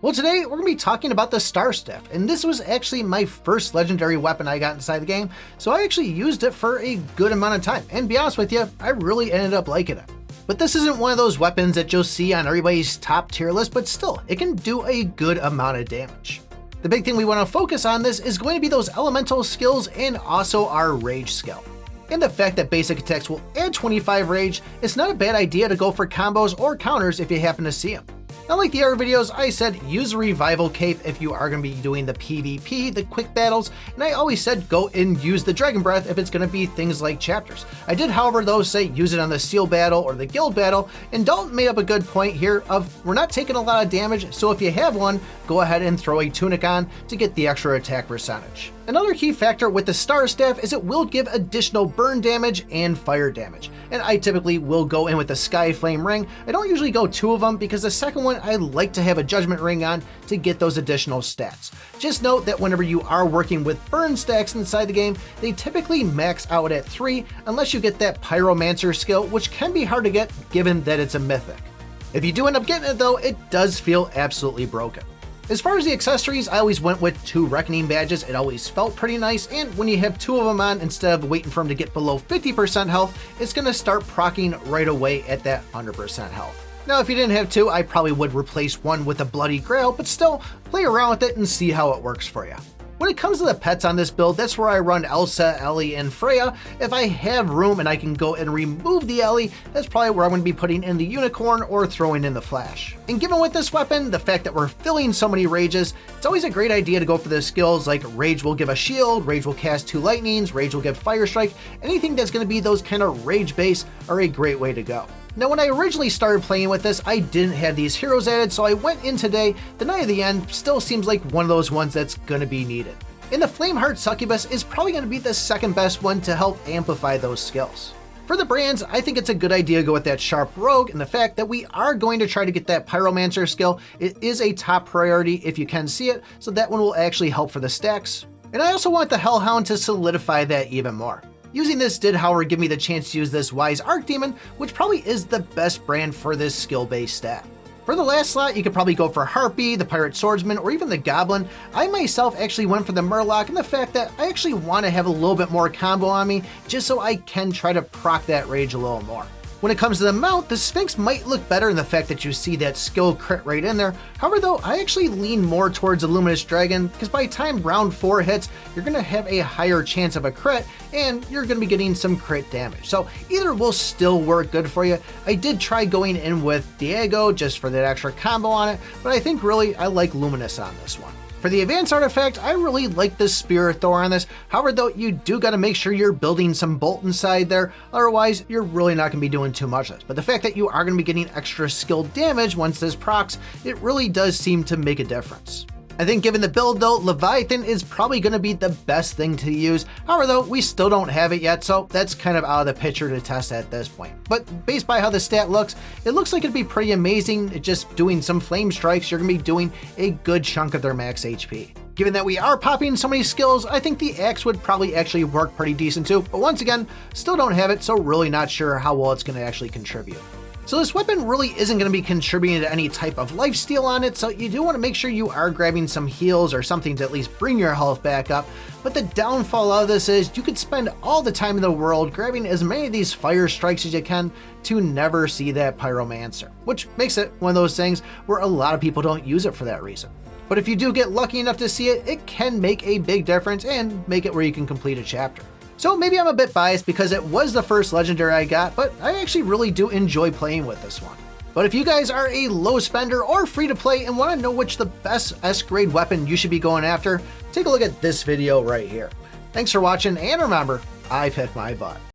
Well, today we're going to be talking about the Star Staff, and this was actually my first legendary weapon I got inside the game, so I actually used it for a good amount of time, and to be honest with you, I really ended up liking it. But this isn't one of those weapons that you'll see on everybody's top tier list, but still, it can do a good amount of damage. The big thing we want to focus on this is going to be those elemental skills and also our rage skill. And the fact that basic attacks will add 25 rage, it's not a bad idea to go for combos or counters if you happen to see them. Now, like the other videos, I said use a revival cape if you are going to be doing the PvP, the quick battles, and I always said go and use the dragon breath if it's going to be things like chapters. I did, however, though, say use it on the seal battle or the guild battle, and Dalton made up a good point here of we're not taking a lot of damage, so if you have one, go ahead and throw a tunic on to get the extra attack percentage. Another key factor with the Star Staff is it will give additional burn damage and fire damage, and I typically will go in with the Sky Flame Ring. I don't usually go two of them because the second one I like to have a Judgment Ring on to get those additional stats. Just note that whenever you are working with burn stacks inside the game, they typically max out at 3 unless you get that Pyromancer skill, which can be hard to get given that it's a mythic. If you do end up getting it though, it does feel absolutely broken. As far as the accessories, I always went with 2 Reckoning badges. It always felt pretty nice, and when you have 2 of them on, instead of waiting for them to get below 50% health, it's going to start proccing right away at that 100% health. Now, if you didn't have 2, I probably would replace one with a Bloody Grail, but still, play around with it and see how it works for you. When it comes to the pets on this build, that's where I run Elsa, Ellie, and Freya. If I have room and I can go and remove the Ellie, that's probably where I'm going to be putting in the Unicorn or throwing in the Flash. And given with this weapon, the fact that we're filling so many rages, it's always a great idea to go for the skills like Rage will give a shield, Rage will cast 2 lightnings, Rage will give Fire Strike. Anything that's going to be those kind of rage base are a great way to go. Now, when I originally started playing with this, I didn't have these heroes added, so I went in today. The Knight of the End still seems like one of those ones that's going to be needed. And the Flameheart Succubus is probably going to be the second best one to help amplify those skills. For the brands, I think it's a good idea to go with that Sharp Rogue, and the fact that we are going to try to get that Pyromancer skill, it is a top priority if you can see it, so that one will actually help for the stacks. And I also want the Hellhound to solidify that even more. Using this did, however, give me the chance to use this Wise Archdemon, which probably is the best brand for this skill-based stat. For the last slot, you could probably go for Harpy, the Pirate Swordsman, or even the Goblin. I myself actually went for the Murloc, and the fact that I actually want to have a little bit more combo on me, just so I can try to proc that rage a little more. When it comes to the mount, the Sphinx might look better in the fact that you see that skill crit right in there. However though, I actually lean more towards the Luminous Dragon, because by the time round 4 hits, you're going to have a higher chance of a crit, and you're going to be getting some crit damage. So either will still work good for you. I did try going in with Diego just for that extra combo on it, but I think really I like Luminous on this one. For the advanced artifact, I really like the Spear of Thor on this. However though, you do got to make sure you're building some bolt inside there, otherwise you're really not going to be doing too much of this. But the fact that you are going to be getting extra skill damage once this procs, it really does seem to make a difference. I think given the build though, Leviathan is probably going to be the best thing to use. However though, we still don't have it yet, so that's kind of out of the picture to test at this point. But based by how the stat looks, it looks like it'd be pretty amazing. Just doing some flame strikes, you're going to be doing a good chunk of their max HP. Given that we are popping so many skills, I think the axe would probably actually work pretty decent too. But once again, still don't have it, so really not sure how well it's going to actually contribute. So this weapon really isn't going to be contributing to any type of lifesteal on it, so you do want to make sure you are grabbing some heals or something to at least bring your health back up. But the downfall of this is you could spend all the time in the world grabbing as many of these fire strikes as you can to never see that Pyromancer, which makes it one of those things where a lot of people don't use it for that reason. But if you do get lucky enough to see it, it can make a big difference and make it where you can complete a chapter. So maybe I'm a bit biased because it was the first legendary I got, but I actually really do enjoy playing with this one. But if you guys are a low spender or free to play and want to know which the best S-grade weapon you should be going after, take a look at this video right here. Thanks for watching, and remember, I pick my butt.